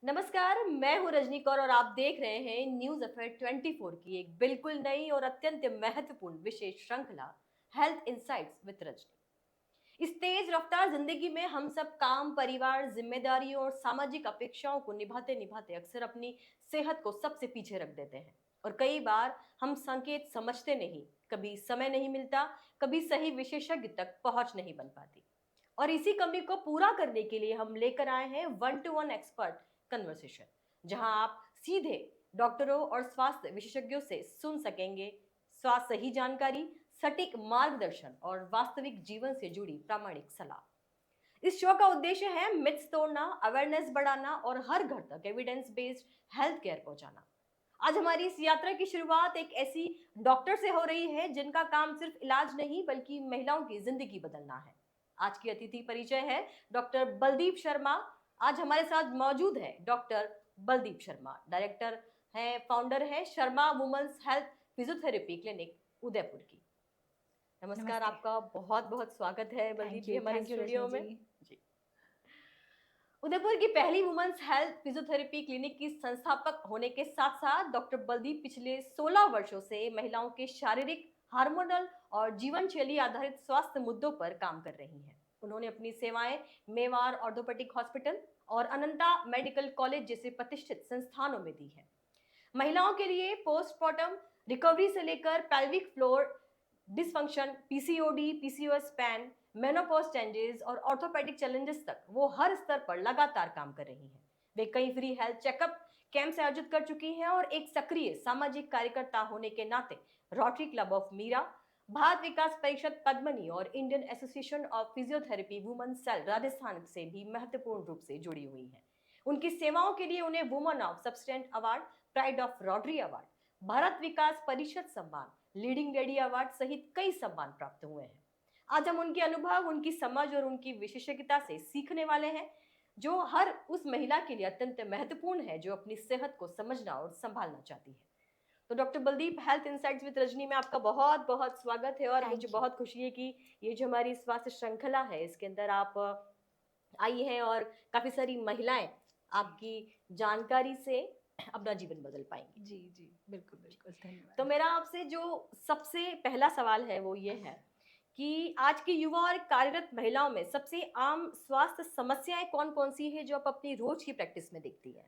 नमस्कार, मैं हूं रजनी कौर और आप देख रहे हैं न्यूज अफेयर 24 की एक बिल्कुल नई और अत्यंत महत्वपूर्ण विशेष श्रृंखला हेल्थ इंसाइट्स विद रजनी। इस तेज रफ्तार जिंदगी में हम सब काम, परिवार, जिम्मेदारियों और सामाजिक अपेक्षाओं को निभाते निभाते अक्सर अपनी सेहत को सबसे पीछे रख देते हैं और कई बार हम संकेत समझते नहीं, कभी समय नहीं मिलता, कभी सही विशेषज्ञ तक पहुंच नहीं बन पाती। और इसी कमी को पूरा करने के लिए हम लेकर आए हैं 1-to-1 एक्सपर्ट कन्वर्सेशन, जहां आप सीधे डॉक्टरों और स्वास्थ्य विशेषज्ञों से सुन सकेंगे स्वास्थ्य सही जानकारी, सटीक मार्गदर्शन और वास्तविक जीवन से जुड़ी प्रामाणिक सलाह। इस शो का उद्देश्य है मिथ्स तोड़ना, अवेयरनेस बढ़ाना और हर घर तक एविडेंस बेस्ड हेल्थ केयर पहुंचाना। आज हमारी इस यात्रा की शुरुआत एक ऐसी डॉक्टर से हो रही है जिनका काम सिर्फ इलाज नहीं बल्कि महिलाओं की जिंदगी बदलना है। आज की अतिथि परिचय है डॉक्टर बलदीप शर्मा। आज हमारे साथ मौजूद है डॉक्टर बलदीप शर्मा, डायरेक्टर हैं, फाउंडर हैं Sharma women's health physiotherapy clinic Udaipur की। नमस्कार, नमस्ते। आपका बहुत बहुत स्वागत है बलदीप जी हमारे थैंक यू स्टूडियो रजनी में। जी। जी। उदयपुर की पहली वुमेन्स हेल्थ फिजियोथेरेपी क्लिनिक की संस्थापक होने के साथ साथ डॉक्टर बलदीप पिछले 16 वर्षों से महिलाओं के शारीरिक, हार्मोनल और जीवन शैली आधारित स्वास्थ्य मुद्दों पर काम कर रही हैं। उन्होंने अपनी सेवाएं मेवाड़ ऑर्थोपेडिक हॉस्पिटल और अनंता मेडिकल कॉलेज जैसे प्रतिष्ठित संस्थानों में दी है। महिलाओं के लिए पोस्टमार्टम रिकवरी से लेकर pelvic floor dysfunction, PCOD, PCOS pan, menopause changes और ऑर्थोपेडिक चैलेंजेस तक वो हर स्तर पर लगातार काम कर रही हैं। वे कई फ्री हेल्थ चेकअप कैंप्स आयोजित कर चुकी हैं और एक सक्रिय सामाजिक कार्यकर्ता होने के नाते Rotary club of Mira, Bharat Vikas Parishad Padmini और Indian association of physiotherapy women cell Rajasthan से भी महत्वपूर्ण रूप से जुड़ी हुई हैं। उनकी सेवाओं के लिए उन्हें women of substance award, pride of Rotary award, Bharat Vikas Parishad सम्मान, लीडिंग लेडी अवार्ड सहित कई सम्मान प्राप्त हुए हैं। आज हम उनके अनुभव, उनकी समझ और उनकी विशेषज्ञता से सीखने वाले हैं, जो हर उस महिला के लिए अत्यंत महत्वपूर्ण है जो अपनी सेहत को समझना और संभालना चाहती है। तो doctor Baldeep, health insights with Rajni में आपका बहुत बहुत स्वागत है और मुझे थैंक यू। बहुत खुशी है कि ये जो हमारी स्वास्थ्य श्रृंखला है इसके अंदर आप आई हैं और काफी सारी महिलाएं जी, आपकी जानकारी से अपना जीवन बदल पाएंगी। जी, जी। बिल्कुल, बिल्कुल, तो धन्यवाद। मेरा आपसे जो सबसे पहला सवाल है वो ये है कि आज की युवा और कार्यरत महिलाओं में सबसे आम स्वास्थ्य समस्याएं कौन-कौन सी है जो आप अपनी रोज की प्रैक्टिस में देखती हैं?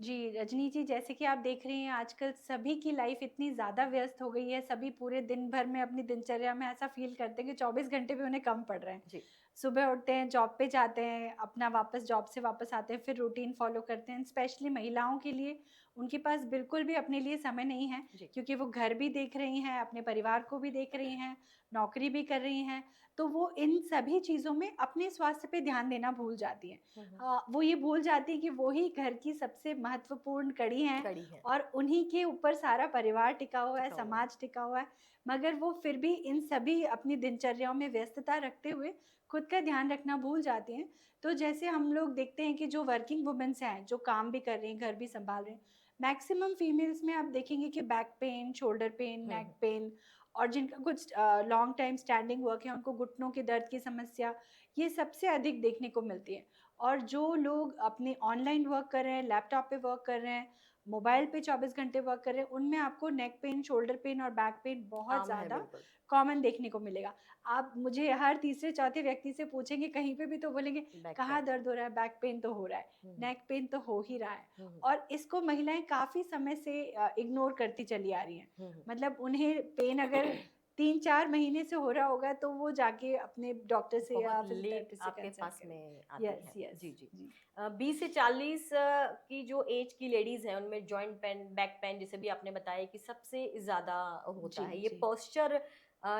जी, रजनी जी, जैसे कि आप देख रही हैं आजकल सभी की लाइफ़ इतनी ज़्यादा व्यस्त हो गई है, सभी पूरे दिन भर में अपनी दिनचर्या में ऐसा फ़ील करते हैं कि 24 घंटे भी उन्हें कम पड़ रहे हैं। जी। सुबह उठते हैं, जॉब पे जाते हैं, अपना वापस जॉब से वापस आते हैं, फिर रूटीन फ़ॉलो करते हैं। स्पेशली महिलाओं के लिए उनके पास बिल्कुल भी अपने लिए समय नहीं है, जी। क्योंकि वो घर भी देख रही हैं, अपने परिवार को भी देख रही हैं, नौकरी भी कर रही हैं, तो वो इन सभी चीज़ों में अपने स्वास्थ्य पे ध्यान देना भूल जाती हैं। हुँ, हुँ। वो ये भूल जाती हैं कि वो ही घर की सबसे महत्वपूर्ण कड़ी हैं कड़ी है, और उन्हीं के ऊपर सारा परिवार टिका हुआ है, टिका हुआ है। समाज टिका हुआ है। मगर वो फिर भी इन सभी अपनी दिनचर्याओं में व्यस्तता रखते हुए खुद का ध्यान रखना भूल जाती हैं। तो जैसे हम लोग देखते हैं कि जो वर्किंग वुमेन्स हैं, जो काम भी कर रही हैं, घर भी सँभाल रही हैं, मैक्सिमम फीमेल्स में आप देखेंगे कि बैक पेन, शोल्डर पेन, हुँ, नेक हुँ। पेन और जिनका कुछ लॉन्ग टाइम स्टैंडिंग वर्क है, उनको घुटनों के दर्द की समस्या, ये सबसे अधिक देखने को मिलती है। और जो लोग अपने ऑनलाइन वर्क कर रहे हैं, लैपटॉप पे वर्क कर रहे हैं, मोबाइल पे 24 घंटे वर्क कर रहे हैं, उनमें आपको नेक पेन, शोल्डर पेन और बैक पेन बहुत आम है ज़्यादा बिल्कुल। कॉमन देखने को मिलेगा। आप मुझे हर तीसरे चौथे व्यक्ति से पूछेंगे कहीं पे भी तो बोलेंगे, बैक कहाँ पेन। दर्द हो रहा है? बैक पेन तो हो रहा है, हुँ, हुँ। नेक पेन तो हो ही रहा है। हुँ, हुँ। और इसको महिलाएँ काफ़ी समय से इग्नोर करती चली आ रही हैं। हुँ, हुँ। मतलब उन्हें पेन अगर 3-4 महीने से हो रहा होगा तो वो जाके अपने डॉक्टर से या बहुत लेट फिजियोथेरेपिस्ट से आपके कंसल्ट पास करेंगे। में आती यस, हैं। यस। जी, जी। जी। 20 से 40 की जो एज की लेडीज़ हैं, उनमें जॉइंट पेन, बैक पेन जैसे भी आपने बताया कि सबसे ज़्यादा होता जी, है। ये जी। पोस्चर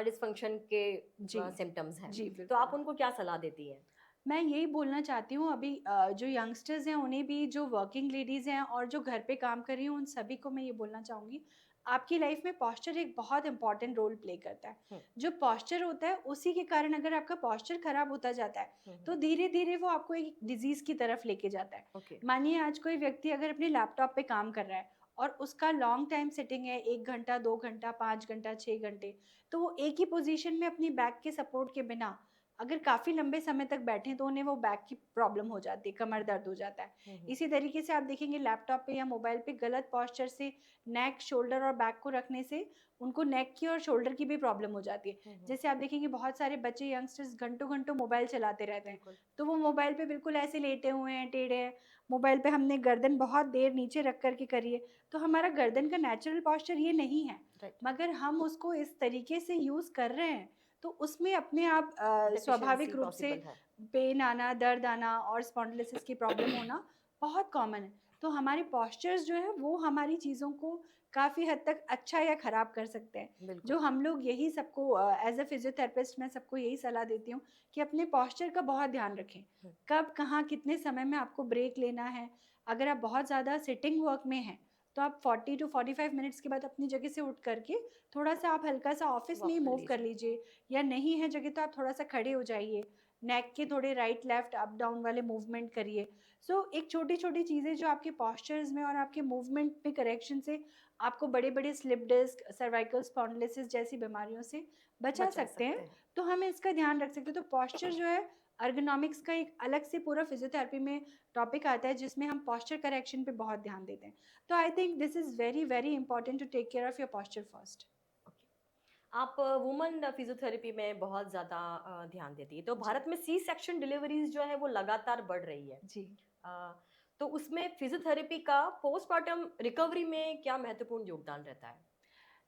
डिस्फंक्शन के जी। सिम्पटम्स हैं। जी, तो आप बिल्कुल। उनको क्या सलाह देती हैं? मैं यही बोलना चाहती हूँ अभी जो यंगस्टर्स हैं उन्हें भी, जो वर्किंग लेडीज़ हैं और जो घर पे काम कर रही हैं, उन सभी को मैं ये बोलना चाहूँगी, आपकी लाइफ में पोस्चर एक बहुत इम्पोर्टेंट रोल प्ले करता है। हुँ, जो पोस्चर होता है उसी के कारण अगर आपका पोस्चर खराब होता जाता है, हुँ, हुँ। तो धीरे-धीरे वो आपको एक डिज़ीज़ की तरफ लेके जाता है। ओके। मानिए आज कोई व्यक्ति अगर अपने लैपटॉप पे काम कर रहा है और उसका लॉन्ग टाइम सिटिंग है 1 घंटा, 2 घंटा, 5 घंटा, 6 घंटे, तो वो एक ही पोज़ीशन में अपनी बैक के सपोर्ट के बिना अगर काफ़ी लंबे समय तक बैठें तो उन्हें वो बैक की प्रॉब्लम हो जाती है, कमर दर्द हो जाता है। इसी तरीके से आप देखेंगे लैपटॉप पे या मोबाइल पे गलत पोस्चर से नेक, शोल्डर और बैक को रखने से उनको नेक की और शोल्डर की भी प्रॉब्लम हो जाती है। जैसे आप देखेंगे बहुत सारे बच्चे, यंगस्टर्स घंटों-घंटों मोबाइल चलाते रहते हैं। बिल्कुल। तो वो मोबाइल पे बिल्कुल ऐसे लेटे हुए हैं, टेढ़े हैं। मोबाइल पे हमने गर्दन बहुत देर नीचे रख कर के करी है, तो हमारा गर्दन का नेचुरल पोस्चर ये नहीं है। राइट। मगर हम उसको इस तरीके से यूज़ कर रहे हैं, तो उसमें अपने आप डेफिशिएंसी स्वाभाविक रूप से पॉसिबल है। पेन आना, दर्द आना और स्पॉन्डिलोसिस की प्रॉब्लम होना बहुत कॉमन है। तो हमारे पोस्चर्स जो है वो हमारी चीज़ों को काफ़ी हद तक अच्छा या ख़राब कर सकते हैं। बिल्कुल। जो हम लोग यही सबको एज़ अ फ़िज़ियोथेरेपिस्ट मैं सबको यही सलाह देती हूँ कि अपने पोस्चर का बहुत ध्यान रखें। हुँ। कब, कहाँ, कितने समय में आपको ब्रेक लेना है। अगर आप बहुत ज़्यादा सिटिंग वर्क में हैं, तो आप 40 टू 45 मिनट्स के बाद अपनी जगह से उठ कर के थोड़ा-सा आप हल्का-सा ऑफ़िस में ही वॉक कर मूव कर लीजिए। लीजिए, या नहीं है जगह तो आप थोड़ा-सा खड़े हो जाइए। नेक के थोड़े राइट लेफ्ट अप डाउन वाले मूवमेंट करिए। सो एक छोटी-छोटी चीज़ें जो आपके पोस्चर्स में और आपके मूवमेंट में करेक्शन से आपको बड़े-बड़े स्लिप डिस्क, सर्वाइकल स्पॉन्डिलोसिस जैसी बीमारियों से बचा बचा सकते हैं। सकते हैं। तो हम इसका ध्यान रख सकते हैं। तो पोस्चर जो है एर्गोनॉमिक्स का एक अलग से पूरा फिजियोथेरेपी में टॉपिक आता है जिसमें हम पोस्चर करेक्शन पे बहुत ध्यान देते हैं। तो I think this is very, very important to take care of your posture first. Okay. आप वुमन फिजियोथेरेपी में बहुत ज़्यादा ध्यान देती है। तो जी, भारत में सी सेक्शन डिलीवरीज़ जो है वो लगातार बढ़ रही है। जी। अ, तो उसमें फिजियोथेरेपी का पोस्टमार्टम रिकवरी में क्या महत्वपूर्ण योगदान रहता है?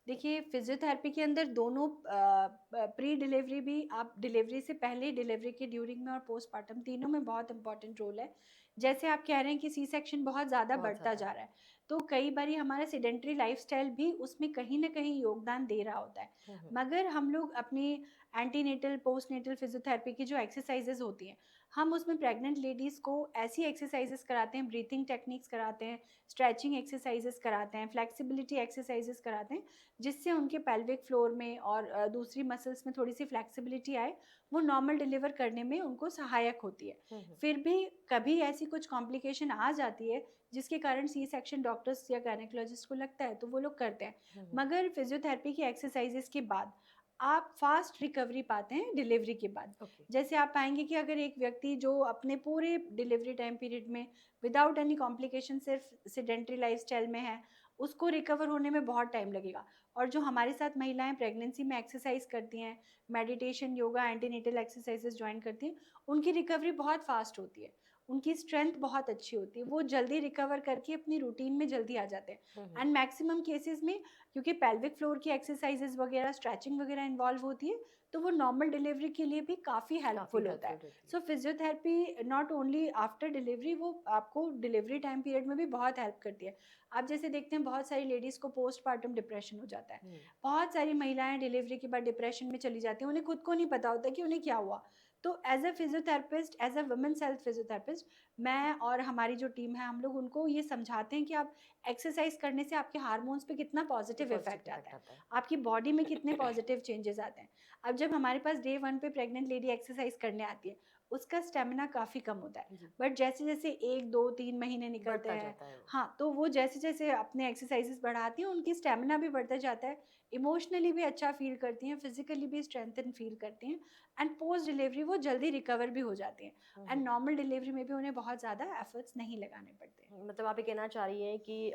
देखिए फिजियोथेरेपी के अंदर दोनों प्री डिलीवरी भी, आप डिलीवरी से पहले, डिलीवरी के ड्यूरिंग में और पोस्टमार्टम तीनों में बहुत इंपॉर्टेंट रोल है। जैसे आप कह रहे हैं कि सी सेक्शन बहुत ज़्यादा बहुत बढ़ता ज़्यादा। जा रहा है, तो कई बारी हमारा सेडेंटरी लाइफस्टाइल भी उसमें कहीं न कहीं योगदान दे रहा होता है। हुँ, हुँ। मगर हम लोग अपनी एंटीनेटल, पोस्टनेटल फिजियोथेरेपी की जो एक्सरसाइज़ेज़ होती हैं, हम उसमें प्रेग्नेंट लेडीज़ को ऐसी एक्सरसाइज़ेज़ कराते हैं, ब्रीथिंग टेक्निक्स कराते हैं, स्ट्रेचिंग एक्सरसाइज़ेज़ कराते हैं, फ्लेक्सिबिलिटी एक्सरसाइज़ेज़ कराते हैं, जिससे उनके पेल्विक फ्लोर में और दूसरी मसल्स में थोड़ी-सी फ्लेक्सिबिलिटी आए, वो नॉर्मल डिलीवर करने में उनको सहायक होती है। हुँ, हुँ। फिर भी कभी ऐसी कुछ कॉम्प्लिकेशन आ जाती है, जिसके कारण सी सेक्शन डॉक्टर्स या गायनेकोलॉजिस्ट को लगता है, तो वो लोग करते हैं। हुँ, हुँ। मगर फिज़ियोथेरेपी की एक्सरसाइज़ेज़ के बाद आप फ़ास्ट रिकवरी पाते हैं डिलीवरी के बाद। ओके। जैसे आप पाएँगे कि अगर एक व्यक्ति जो अपने पूरे डिलीवरी टाइम पीरियड में विदाउट एनी कॉम्प्लिकेशन सिर्फ़ सेडेंटरी लाइफ़स्टाइल में है, उसको रिकवर होने में बहुत टाइम लगेगा। और जो हमारे साथ महिलाएँ प्रेगनेंसी में एक्सरसाइज़ करती हैं, meditation, yoga, antenatal exercises join करती हैं, उनकी रिकवरी बहुत फ़ास्ट होती है। उनकी स्ट्रेंथ बहुत अच्छी होती है। वो जल्दी रिकवर करके अपनी रूटीन में जल्दी आ जाते हैं। हुँ, हुँ। एंड मैक्सिमम केसेज़ में क्योंकि पेल्विक फ्लोर की एक्सरसाइज़ेज़ वगैरह, स्ट्रेचिंग वगैरह इन्वॉल्व होती है, तो वो नॉर्मल डिलीवरी के लिए भी काफ़ी काफ़ी हेल्पफुल होता हेल्पफुल है। रहती है। So physiotherapy not only after delivery, वो आपको डिलीवरी टाइम पीरियड में भी बहुत हेल्प करती है। आप जैसे देखते हैं बहुत सारी लेडीज़ को पोस्टपार्टम डिप्रेशन हो जाता है। हुँ। बहुत सारी महिलाएँ डिलीवरी के बाद डिप्रेशन में चली जाती हैं, उन्हें खुद को नहीं पता होता कि उन्हें क्या हुआ। तो as a physiotherapist, as a women's health physiotherapist, मैं और हमारी जो टीम है, हम लोग उनको ये समझाते हैं कि आप एक्सरसाइज़ करने से आपके हार्मोन्स पे कितना पॉज़िटिव इफ़ेक्ट पॉज़िटिव आता इफ़ेक्ट है। आता है। आपकी बॉडी में कितने पॉज़िटिव चेंजेज़ आते हैं। अब जब हमारे पास डे 1 पे प्रेग्नेंट लेडी एक्सरसाइज़ करने आती है, उसका स्टैमिना काफ़ी कम होता है। जी। बट जैसे-जैसे 1, 2, 3 महीने निकलते बढ़ता हैं, जाता है वो। हाँ, तो वो जैसे-जैसे अपने एक्सरसाइज़ेज़ बढ़ाती हैं, उनकी स्टैमिना भी बढ़ता जाता है, इमोशनली भी अच्छा फ़ील करती हैं, फिज़िकली भी स्ट्रेंथन फ़ील करती हैं, एंड पोस्ट डिलीवरी वो जल्दी रिकवर भी हो जाती हैं। हुँ, एंड हुँ। नॉर्मल डिलीवरी में भी उन्हें बहुत ज़्यादा एफर्ट्स नहीं लगाने पड़ते। मतलब आप ये कहना चाह रही हैं कि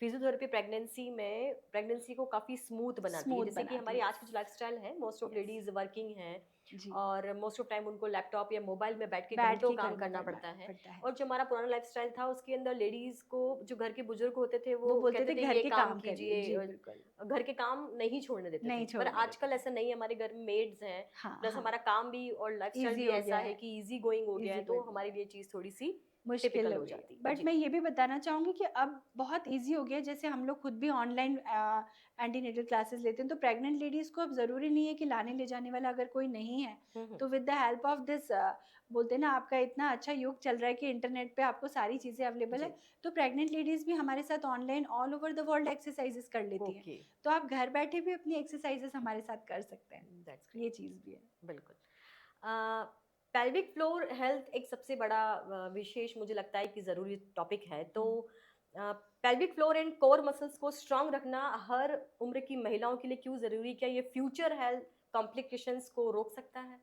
फिजियोथेरेपी प्रेगनेंसी में प्रेगनेंसी को काफ़ी स्मूथ बनाती है। स्मूथ जैसे कि बनाती हमारी है। आज की जो लाइफ़स्टाइल है, most of yes, ladies working हैं जी। और मोस्ट ऑफ टाइम उनको लैपटॉप या मोबाइल में बैठ के बैठ घंटों के काम करना करना पड़ना पड़ता है। पड़ता है। और जो हमारा पुराना लाइफ़स्टाइल था, उसके अंदर लेडीज़ को जो घर के बुजुर्ग होते थे, वो वो बोलते कहते थे थे, घर "ये के काम काम करिए। कीजिए" जी, बिल्कुल। घर के काम नहीं छोड़ने देते थे। नहीं पर छोड़ने देते आजकल थे। ऐसा नहीं है, हमारे घर में मेड्स हैं, हाँ, प्लस हाँ। हमारा काम भी और लाइफ़स्टाइल ईज़ी भी हो ऐसा गया है है, कि ईज़ी गोइंग हो गया है, ईज़ी तो गोइंग हो हमारे गया है। लिए चीज़ थोड़ी-सी मुश्किल टिपिकल हो हो गई है। जाती है। बट जी। मैं ये भी बताना चाहूँगी कि अब बहुत ईज़ी हो गया है, जैसे हम लोग खुद भी ऑनलाइन एंटीनेटल क्लासेस लेते हैं, तो प्रेग्नेंट लेडीज़ को अब ज़रूरी नहीं है कि लाने ले जाने वाला अगर कोई नहीं है, हुँ, हुँ। तो with the help of this, बोलते हैं ना, आपका इतना अच्छा युग चल रहा है कि इंटरनेट पे आपको सारी चीज़ें अवेलेबल जी। है, तो प्रेग्नेंट लेडीज़ भी हमारे साथ online all over the world exercises कर लेती हैं। ओके, तो आप घर बैठे भी अपनी एक्सरसाइज़ेज़ हमारे साथ कर सकते हैं। दैट्स ये ग्रेट। चीज़ भी है। बिल्कुल। पेल्विक फ्लोर हेल्थ एक सबसे बड़ा विशेष मुझे लगता है कि ज़रूरी टॉपिक है। तो हुँ। Pelvic floor and core muscles को स्ट्रॉन्ग रखना हर उम्र की महिलाओं के लिए क्यों ज़रूरी? क्या ये फ्यूचर हेल्थ कॉम्प्लिकेशंस को रोक सकता है?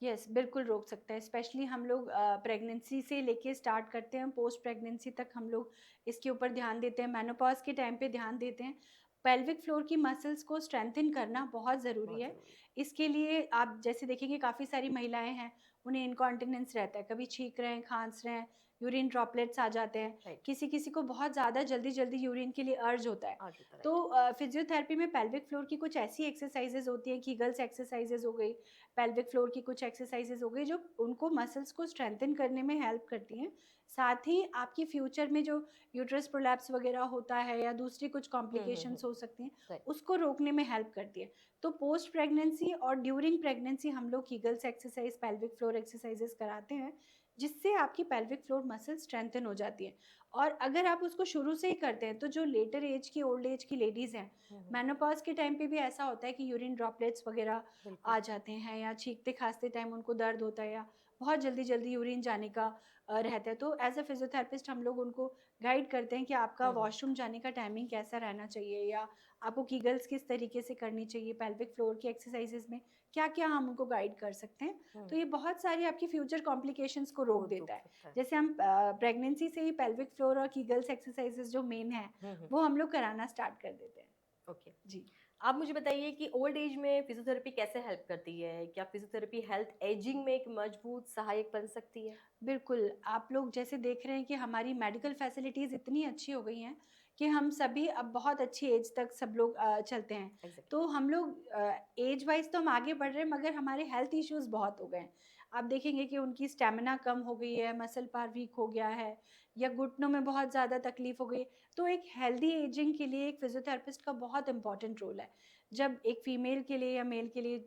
यस, बिल्कुल रोक सकता है। स्पेशली हम लोग प्रेगनेंसी से लेके स्टार्ट करते हैं, पोस्ट प्रेगनेंसी तक हम लोग इसके ऊपर ध्यान देते हैं, मेनोपॉज़ के टाइम पे ध्यान देते हैं। पेल्विक फ्लोर की मसल्स को स्ट्रेंथन करना बहुत ज़रूरी बहुत है। ज़रूरी है। इसके लिए आप जैसे देखेंगे काफ़ी सारी महिलाएँ हैं, उन्हें इनकॉन्टिनेंस रहता है, कभी छींक रहे हैं, खाँस रहे हैं, यूरिन ड्रॉपलेट्स आ जाते हैं। राइट, किसी-किसी को बहुत ज़्यादा जल्दी-जल्दी यूरिन के लिए अर्ज होता है। आज होता है, तो राइट। फिज़ियोथेरेपी में पेल्विक फ्लोर की कुछ ऐसी एक्सरसाइज़ेज़ होती हैं, कीगल्स एक्सरसाइज़ेज़ हो गई, पेल्विक फ्लोर की कुछ एक्सरसाइजेज़ हो गई जो उनको मसल्स को स्ट्रेंथन करने में हेल्प करती हैं। साथ ही आपकी फ्यूचर में जो यूट्रस प्रोलैप्स वगैरह होता है या दूसरी कुछ कॉम्प्लिकेशंस हो सकती हैं, राइट, उसको रोकने में हेल्प करती है। तो पोस्ट प्रेगनेंसी और ड्यूरिंग प्रेगनेंसी हम लोग Kegels exercise, pelvic floor exercises कराते हैं, जिससे आपकी पेल्विक फ्लोर मसल स्ट्रेंथन हो जाती है। और अगर आप उसको शुरू से ही करते हैं, तो जो लेटर एज की, ओल्ड एज की लेडीज़ हैं, मेनोपॉज़ के टाइम पे भी ऐसा होता है कि यूरिन ड्रॉपलेट्स वगैरह बिल्कुल। आ जाते हैं या छींकते-खाँसते टाइम उनको दर्द होता है या बहुत जल्दी-जल्दी यूरिन जाने का रहता है। तो एज़ अ फिज़ियोथेरेपिस्ट हम लोग उनको गाइड करते हैं कि आपका हुँ, हुँ, वॉशरूम जाने का टाइमिंग कैसा रहना चाहिए या आपको कीगल्स किस तरीके से करनी चाहिए, पेल्विक फ्लोर की एक्सरसाइज़ेज़ में क्या-क्या हम उनको गाइड कर सकते हैं। हुँ, तो ये बहुत सारी आपकी फ्यूचर कॉम्प्लिकेशंस को को रोक देता रोक है। सकता है। जैसे हम प्रेगनेंसी से ही पेल्विक फ्लोर और कीगल्स एक्सरसाइज़ेज़ जो मेन हैं, हुँ, हुँ, वो हम लोग कराना स्टार्ट कर देते हैं। ओके। जी। आप मुझे बताइए कि ओल्ड एज में फिज़ियोथेरेपी कैसे हेल्प करती है? क्या फिज़ियोथेरेपी हेल्थ एजिंग में एक मजबूत सहायक बन सकती है? बिल्कुल, आप लोग जैसे देख रहे हैं कि हमारी मेडिकल फैसिलिटीज़ इतनी अच्छी हो गई हैं कि हम सभी अब बहुत अच्छी एज तक सब लोग चलते हैं। एग्ज़ैक्टली। तो हम लोग एज वाइज़ तो हम आगे बढ़ रहे हैं मगर हमारे हेल्थ इश्यूज़ बहुत हो गए हैं। आप देखेंगे कि उनकी स्टैमिना कम हो गई है, मसल पावर वीक हो गया है या घुटनों में बहुत ज़्यादा तकलीफ़ हो गई। तो एक हेल्दी एजिंग के लिए एक फिज़ियोथेरेपिस्ट का बहुत इम्पोर्टेंट रोल है। जब एक फीमेल के लिए या मेल के लिए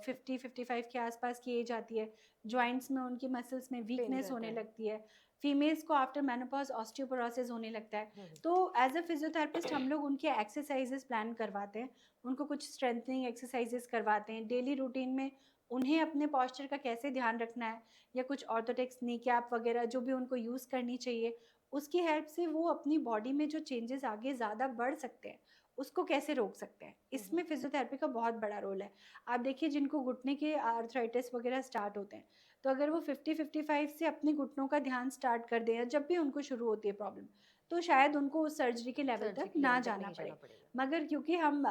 50-55 के आस-पास की एज आती है, जॉइंट्स में उनकी मसल्स में पेन वीकनेस रहता होने है। लगती है। फीमेल्स को आफ्टर मेनोपॉज़ ऑस्टियोपोरोसिस होने लगता है। हुँ, हुँ। तो एज़ अ फिज़ियोथेरेपिस्ट हम लोग उनके एक्सरसाइज़ेज़ प्लान करवाते हैं। उनको कुछ स्ट्रेंथनिंग एक्सरसाइज़ेज़ करवाते हैं। डेली रूटीन में उन्हें अपने पोस्चर का कैसे ध्यान रखना है या कुछ ऑर्थोटिक्स, नी कैप वगैरह जो भी उनको यूज़ करनी चाहिए, उसकी हेल्प से वो अपनी बॉडी में जो चेंजेज़ आगे ज़्यादा बढ़ सकते हैं, उसको कैसे रोक सकते हैं। हुँ, हुँ। इसमें फिज़ियोथेरेपी का बहुत बड़ा रोल है। आप देखिए जिनको घुटने के आर्थराइटिस वगैरह स्टार्ट होते हैं, तो अगर वो 50-55 से अपने घुटनों का ध्यान स्टार्ट कर दें या जब भी उनको शुरू होती है प्रॉब्लम, तो शायद उनको उस सर्जरी के लेवल सर्जरी तक के ना लेवल तक जाना नहीं पड़े। जाना पड़ेगा। मगर क्योंकि हम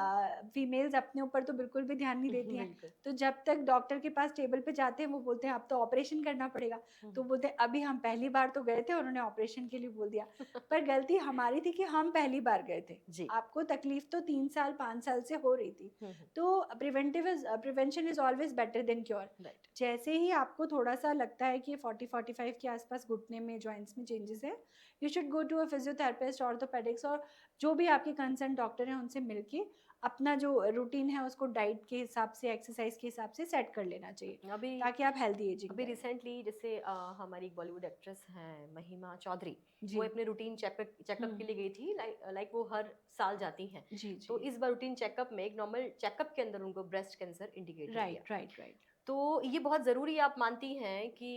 फीमेल्स अपने ऊपर तो बिल्कुल भी ध्यान नहीं देती हैं, बिल्कुल। तो जब तक डॉक्टर के पास टेबल पे जाते हैं, वो बोलते हैं अब तो ऑपरेशन करना पड़ेगा। हुँ, तो हुँ। बोलते हैं अभी हम पहली बार तो गए थे और उन्होंने ऑपरेशन के लिए बोल दिया। पर गलती हमारी थी कि हम पहली बार गए थे। जी। आपको तकलीफ तो 3 साल, 5 साल से हो रही थी। हुँ, हुँ। तो prevention is always better than cure. Right. जैसे ही आपको थोड़ा-सा लगता है कि 40-45 के आस-पास घुटने में, जॉइंट्स में चेंजेस है, you should go to a physiotherapist, orthopaedics और जो भी आपके कंसर्न डॉक्टर हैं, उनसे मिलके अपना जो रूटीन है, उसको डाइट के हिसाब से, एक्सरसाइज के हिसाब से सेट कर लेना चाहिए, अभी ताकि आप हेल्दी एजिंग अभी करें। रिसेंटली जैसे हमारी एक बॉलीवुड एक्ट्रेस हैं महिमा चौधरी, वो जी। अपने रूटीन चेकअप चेकअप हुँ। के लिए गई थी, लाइक वो हर साल जाती हैं। जी, तो जी। इस बार रूटीन चेकअप में एक नॉर्मल चेकअप के अंदर उनको ब्रेस्ट कैंसर इंडिकेट हो गया। Right, right, right. तो ये बहुत ज़रूरी आप मानती हैं कि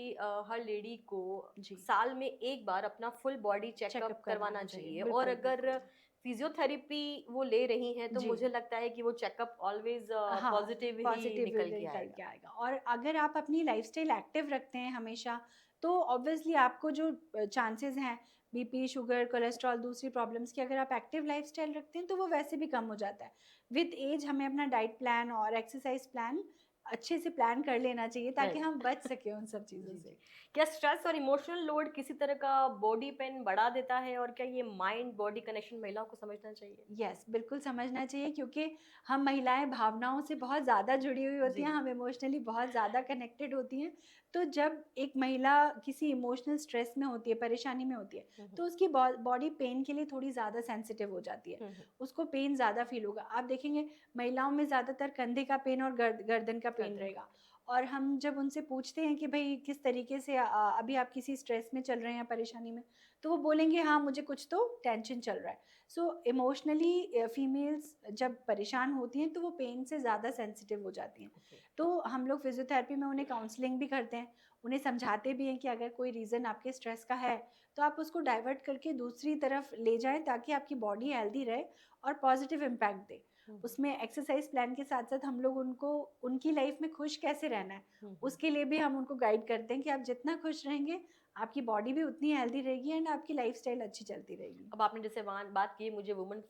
हर लेडी को जी, साल में एक बार अपना फुल बॉडी चेकअप चेकअप करवाना करवाना चाहिए। चाहिए, और बिल्कुल, अगर बिल्कुल। फिजियोथेरेपी वो ले रही हैं तो जी। मुझे लगता है कि वो चेकअप ऑलवेज हाँ, पॉजिटिव ही पॉज़िटिव निकल के निकल आएगा। के आएगा और अगर आप अपनी लाइफ़स्टाइल एक्टिव रखते हैं हमेशा, तो ऑब्वियसली आपको जो चांसेज़ हैं बीपी, शुगर, कोलेस्ट्रॉल, दूसरी प्रॉब्लम्स की, अगर आप एक्टिव लाइफ़स्टाइल रखते हैं, तो वो वैसे भी कम हो जाता है। विद एज हमें अपना डाइट प्लान और एक्सरसाइज़ प्लान अच्छे से प्लान कर लेना चाहिए ताकि राइट। हम बच सकें उन सब चीज़ों जी, से। जी। क्या स्ट्रेस और इमोशनल लोड किसी तरह का बॉडी पेन बढ़ा देता है, और क्या ये माइंड बॉडी कनेक्शन महिलाओं को समझना चाहिए? यस, बिल्कुल समझना चाहिए क्योंकि हम महिलाएँ भावनाओं से बहुत ज़्यादा जुड़ी हुई होती जी। हैं, हम इमोशनली बहुत ज़्यादा कनेक्टेड होती हैं। तो जब एक महिला किसी इमोशनल स्ट्रेस में होती है, परेशानी में होती है, हुँ, हुँ। तो उसकी बॉडी पेन के लिए थोड़ी ज़्यादा सेंसिटिव हो जाती है। हुँ, हुँ। उसको पेन ज़्यादा फ़ील होगा। आप देखेंगे महिलाओं में ज़्यादातर कंधे का पेन और गर्दन का पेन गर्दन का रहेगा। पेन। और हम जब उनसे पूछते हैं कि भई किस तरीके से अभी आप किसी स्ट्रेस में चल रहे हैं या परेशानी में, तो वो बोलेंगे हाँ, मुझे कुछ तो टेंशन चल रहा है। सो इमोशनली फीमेल्स जब परेशान होती हैं तो वो पेन से ज़्यादा सेंसिटिव हो जाती हैं। ओके। तो हम लोग फिजियोथेरेपी में उन्हें काउंसलिंग भी करते हैं, उन्हें समझाते भी हैं कि अगर कोई रीज़न आपके स्ट्रेस का है, तो आप उसको डाइवर्ट करके दूसरी तरफ ले जाएँ ताकि आपकी बॉडी हेल्दी रहे और पॉजिटिव इम्पैक्ट दे। उसमें एक्सरसाइज प्लान के साथ साथ हम लोग उनको उनकी लाइफ में खुश कैसे रहना है उसके लिए भी हम उनको गाइड करते हैं कि आप जितना खुश रहेंगे आपकी बॉडी भी उतनी हेल्दी रहेगी एंड आपकी लाइफस्टाइल अच्छी चलती रहेगी। अब आपने जैसे वहाँ बात की मुझे वुमेन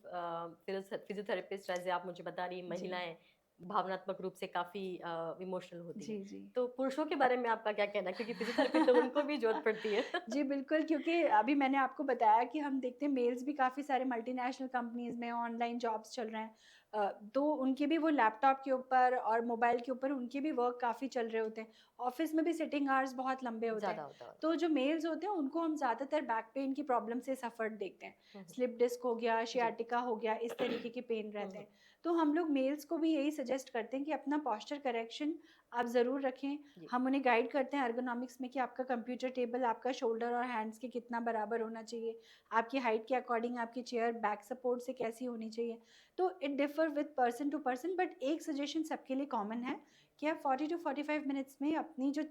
फिजियोथेरेपिस्ट जैसे आप मुझे बता रही हैं, जी महिलाएं भावनात्मक रूप से काफी इमोशनल होती हैं, जी जी तो पुरुषों के बारे में आपका क्या कहना है, क्योंकि फिजियोथेरेपी तो उनको भी जरूरत पड़ती है। जी, बिल्कुल, क्योंकि अभी मैंने आपको बताया कि हम देखते हैं मेल्स भी काफ़ी सारे मल्टीनेशनल कंपनीज़ में ऑनलाइन जॉब्स चल रहे हैं। तो उनके भी वो लैपटॉप के ऊपर और मोबाइल के ऊपर उनके भी वर्क काफ़ी चल रहे होते हैं। ऑफ़िस में भी सिटिंग आवर्स बहुत लंबे होते हैं। ज्यादा होता है। तो जो मेल्स होते हैं उनको हम ज़्यादातर बैक पेन की प्रॉब्लम से सफ़र्ड देखते हैं। हम्म, स्लिप डिस्क हो गया, जी। सियाटिका हो गया, इस तरीके के पेन रहते हम्म, हैं। तो हम लोग मेल्स को भी यही सजेस्ट करते हैं कि अपना पोस्चर करेक्शन आप ज़रूर रखें। जी। हम उन्हें गाइड करते हैं एर्गोनॉमिक्स में कि आपका कंप्यूटर टेबल आपका शोल्डर और हैंड्स के कितना बराबर होना चाहिए, आपकी हाइट के अकॉर्डिंग आपकी चेयर बैक सपोर्ट से कैसी होनी चाहिए। तो it differ with person to person, but एक सजेशन सबके लिए कॉमन है कि आप 40 टू 45 मिनट्स में अपनी जो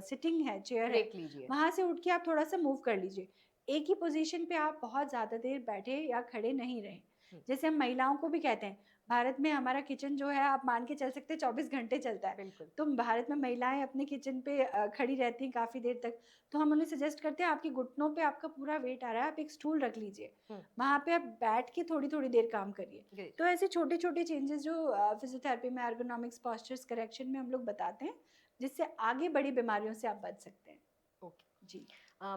सिटिंग है, चेयर है, ब्रेक लीजिए। वहाँ से उठ के आप थोड़ा सा मूव कर लीजिए। एक ही पोजीशन पे आप बहुत ज़्यादा देर बैठे या खड़े नहीं रहें। हम्म, जैसे हम महिलाओं को भी कहते हैं, भारत में हमारा किचन जो है आप मान के चल सकते हैं 24 घंटे चलता है। बिल्कुल। तो भारत में महिलाएं अपने किचन पे खड़ी रहती हैं काफ़ी देर तक। तो हम उन्हें सजेस्ट करते हैं आपके घुटनों पे आपका पूरा वेट आ रहा है, आप एक स्टूल रख लीजिए। हम्म, वहाँ पे आप बैठ के थोड़ी-थोड़ी देर काम करिए। ग्रेट। तो ऐसे छोटे-छोटे चेंजेस जो फिज़ियोथेरेपी में एर्गोनॉमिक्स पोस्चर्स करेक्शन में हम लोग बताते हैं, जिससे आगे बड़ी बीमारियों से आप बच सकते हैं। ओके। जी।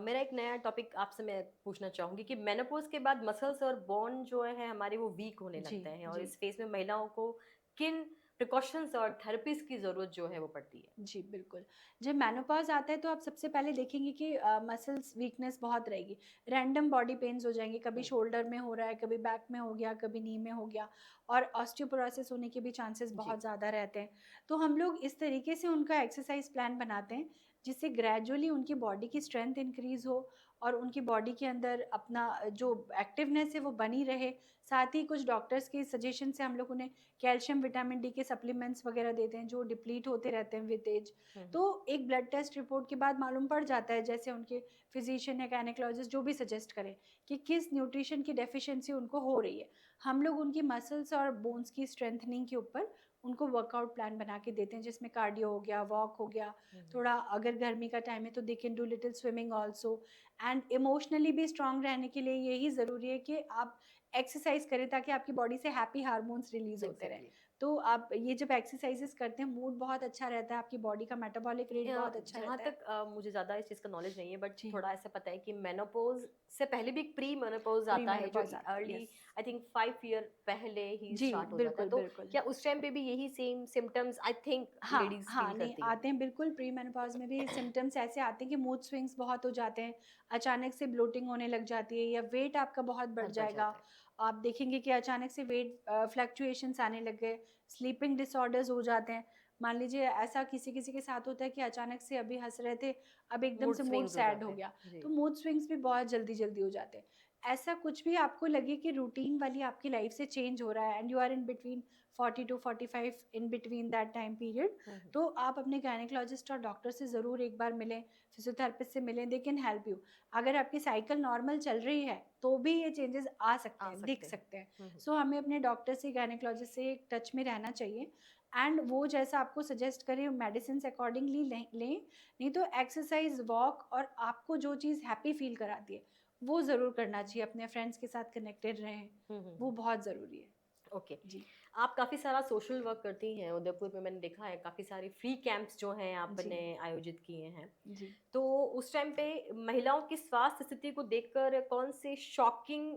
मेरा एक नया टॉपिक आपसे मैं पूछना चाहूंगी कि मेनोपॉज के बाद मसल्स और बोन जो है हमारे वो वीक होने जी, लगते हैं, और जी। इस फेज में महिलाओं को किन प्रिकॉशंस और थेरेपीज की जरूरत जो है वो पड़ती है? जी, बिल्कुल। जब मेनोपॉज़ आता है तो आप सबसे पहले देखेंगे कि मसल्स वीकनेस बहुत रहेगी। रैंडम बॉडी पेन्स हो जाएँगे, कभी हम्म, शोल्डर में हो रहा है, कभी बैक में हो गया, कभी नी में हो गया, और ऑस्टियोपोरोसिस होने के भी चांसेस जी। बहुत ज़्यादा रहते हैं। तो हम लोग इस तरीके से उनका एक्सरसाइज़ प्लान बनाते हैं, जिससे ग्रेजुअली उनकी बॉडी की स्ट्रेंथ इंक्रीज़ हो और उनकी बॉडी के अंदर अपना जो एक्टिवनेस है वो बनी रहे। साथ ही कुछ डॉक्टर्स के सजेशन से हम लोग उन्हें कैल्शियम, विटामिन डी के सप्लीमेंट्स वगैरह देते हैं, जो डिप्लीट होते रहते हैं विद एज। हम्म, तो एक ब्लड टेस्ट रिपोर्ट के बाद मालूम पड़ जाता है, जैसे उनके फिजिशियन या गायनेकोलॉजिस्ट जो भी सजेस्ट करें कि किस न्यूट्रिशन की डेफिशिएंसी उनको हो रही है। हम लोग उनकी मसल्स और बोन्स की स्ट्रेंथनिंग के ऊपर उनको वर्कआउट प्लान बना के देते हैं, जिसमें कार्डियो हो गया, वॉक हो गया, हम्म, थोड़ा अगर गर्मी का टाइम है तो they can do little swimming also. And emotionally भी स्ट्रांग रहने के लिए यही ज़रूरी है कि आप एक्सरसाइज करें, ताकि आपकी बॉडी से हैप्पी हार्मोन्स रिलीज होते रहें। एग्जैक्टली। तो आप ये जब एक्सरसाइजेस करते हैं मूड बहुत अच्छा रहता है, आपकी बॉडी का मेटाबॉलिक रेट बहुत अच्छा जहाँ रहता है। तक मुझे ज़्यादा इस चीज़ का नॉलेज नहीं है, बट जी। थोड़ा ऐसा पता है कि मेनोपॉज से पहले भी एक प्री मेनोपॉज प्री आता है जो मेनोपॉज आता है, early, yes. I think 5 year पहले ही जी, स्टार्ट हो जाता है, बिल्कुल, तो बिल्कुल। क्या उस टाइम पे भी यही सेम सिम्टम्स आई थिंक हाँ, लेडीज हाँ, फील नहीं करती हैं? आते हैं बिल्कुल, प्री मेनोपॉज़ में भी सिम्पटम्स ऐसे आते हैं कि मूड स्विंग्स बहुत हो जाते हैं, अचानक से ब्लोटिंग होने लग जाती है या वेट आपका बहुत बढ़ बहुत बढ़ जाएगा। जाता है। आप देखेंगे कि अचानक से वेट फ्लक्चुएशंस आने लग गए, स्लीपिंग डिसऑर्डर्स हो जाते हैं। मान लीजिए ऐसा किसी-किसी के साथ होता है कि अचानक से अभी हँस रहे थे, अब एकदम मूड से मूड स्विंग्स हो सैड जाते हो हैं। गया, जी। तो मूड स्विंग्स भी बहुत जल्दी-जल्दी हो जाते हैं। ऐसा कुछ भी आपको लगे कि रूटीन वाली आपकी लाइफ से चेंज हो रहा है and you are in between 40 to 45 in between that time period, hmm, तो आप अपने गायनेकोलॉजिस्ट और डॉक्टर से ज़रूर एक बार मिलें, फिजियोथेरेपिस्ट से मिलें, दे कैन हेल्प यू। अगर आपकी साइकिल नॉर्मल चल रही है, तो भी ये चेंजेस आ सकते आ हैं, दिख सकते हैं। सकते हैं। हम्म, सो हमें अपने डॉक्टर से, गायनेकोलॉजिस्ट से टच में रहना चाहिए एंड वो जैसा आपको सजेस्ट करें मेडिसिन्स अकॉर्डिंगली लें, नहीं तो एक्सरसाइज, वॉक और आपको जो चीज़ हैप्पी फील कराती है, वो ज़रूर करना चाहिए। अपने फ्रेंड्स के साथ कनेक्टेड रहें, हम्म, वो बहुत ज़रूरी है। ओके। जी, आप काफ़ी सारा सोशल वर्क करती हैं उदयपुर में, मैंने देखा है काफ़ी सारे फ्री कैंप्स जो हैं जी, आपने आयोजित किए हैं, जी। तो उस टाइम पे महिलाओं की स्वास्थ्य स्थिति को देखकर कौन से शॉकिंग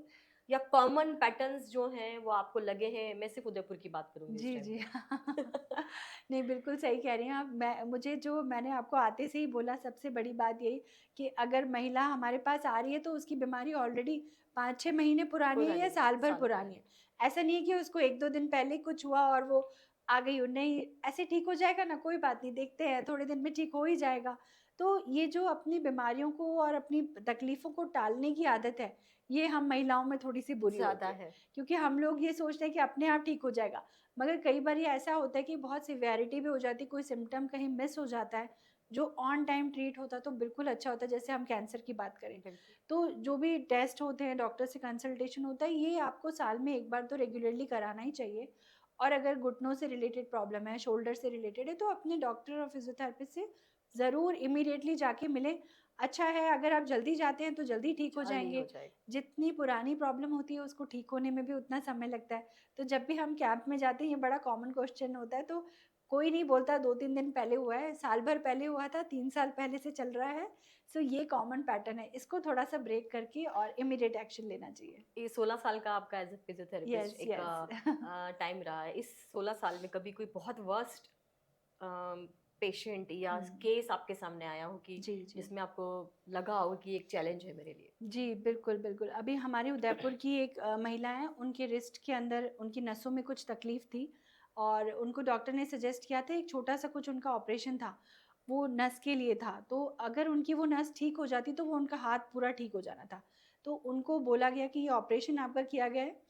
या कॉमन पैटर्न्स जो हैं वो आपको लगे हैं? मैं सिर्फ उदयपुर की बात करूंगी इस जी, टाइम जी। पे। नहीं, बिल्कुल सही कह रही हैं आप। मैंने आपको आते से ही बोला, सबसे बड़ी बात यही कि अगर महिला हमारे पास आ रही है तो उसकी बीमारी ऑलरेडी 5-6 महीने पुरानी है या पुरानी, साल भर साल पुरानी पुरानी। है। ऐसा नहीं है कि उसको 1-2 दिन पहले कुछ हुआ और वो आ गई हो, नहीं, ऐसे ठीक हो जाएगा ना, कोई बात नहीं, देखते हैं, थोड़े दिन में ठीक हो ही जाएगा। तो ये जो अपनी बीमारियों को और अपनी तकलीफ़ों को टालने की आदत है, ये हम महिलाओं में थोड़ी-सी बुरी ज़्यादा होती है। है। क्योंकि हम लोग ये सोचते हैं कि अपने आप ठीक हो जाएगा। मगर कई बार ये ऐसा होता है कि बहुत सिवियरिटी भी हो जाती है, कोई सिम्पटम कहीं मिस हो जाता है, जो ऑन टाइम ट्रीट होता तो बिल्कुल अच्छा होता। जैसे हम कैंसर की बात करें, बिल्कुल। तो जो भी टेस्ट होते हैं, डॉक्टर से कंसल्टेशन होता है, ये आपको साल में 1 बार तो रेगुलरली कराना ही चाहिए। और अगर घुटनों से रिलेटेड प्रॉब्लम है, शोल्डर से रिलेटेड है, तो अपने डॉक्टर और फिज़ियोथेरेपिस्ट से ज़रूर इमीडिएटली जाके मिलें। अच्छा है अगर आप जल्दी जाते हैं तो जल्दी ठीक हो जल्दी हो जाएँगे, जाएगा। जितनी पुरानी प्रॉब्लम होती है उसको ठीक होने में भी उतना समय लगता है। तो जब भी हम कैंप में जाते हैं, ये बड़ा कॉमन क्वेश्चन होता है, तो कोई नहीं बोलता 2-3 दिन पहले हुआ है, साल भर पहले हुआ था, 3 साल पहले से चल रहा है। सो ये कॉमन पैटर्न है, इसको थोड़ा-सा ब्रेक करके और इमीडिएट एक्शन लेना चाहिए। ये 16 साल का आपका एज़ अ फिज़ियोथेरेपिस्ट यस, एक यस। टाइम रहा है। इस 16 साल में कभी कोई बहुत वर्स्ट पेशेंट या हुँ। केस आपके सामने आया हो कि जी, जी। जिसमें आपको लगा हो कि एक चैलेंज है मेरे लिए? जी, बिल्कुल, बिल्कुल। अभी हमारे उदयपुर की एक महिला हैं, उनके रिस्ट के अंदर उनकी नसों में कुछ तकलीफ़ थी और उनको डॉक्टर ने सजेस्ट किया था एक छोटा-सा कुछ उनका ऑपरेशन था, वो नस के लिए था। तो अगर उनकी वो नस ठीक हो जाती तो वो उनका हाथ पूरा ठीक हो जाना था। तो उनको बोला गया कि ये ऑपरेशन आपका किया गया है,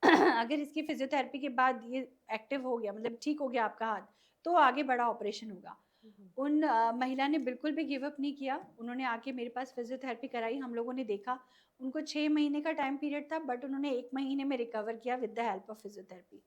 अगर इसकी फिज़ियोथेरेपी के बाद ये एक्टिव हो गया मतलब ठीक हो गया आपका हाथ, तो आगे बड़ा ऑपरेशन होगा। हुँ, हुँ। उन महिला ने बिल्कुल भी गिव अप नहीं किया। उन्होंने आके मेरे पास फिज़ियोथेरेपी कराई, हम लोगों ने देखा। उनको 6 महीने का टाइम पीरियड था बट उन्होंने 1 महीने में रिकवर किया with the help of physiotherapy.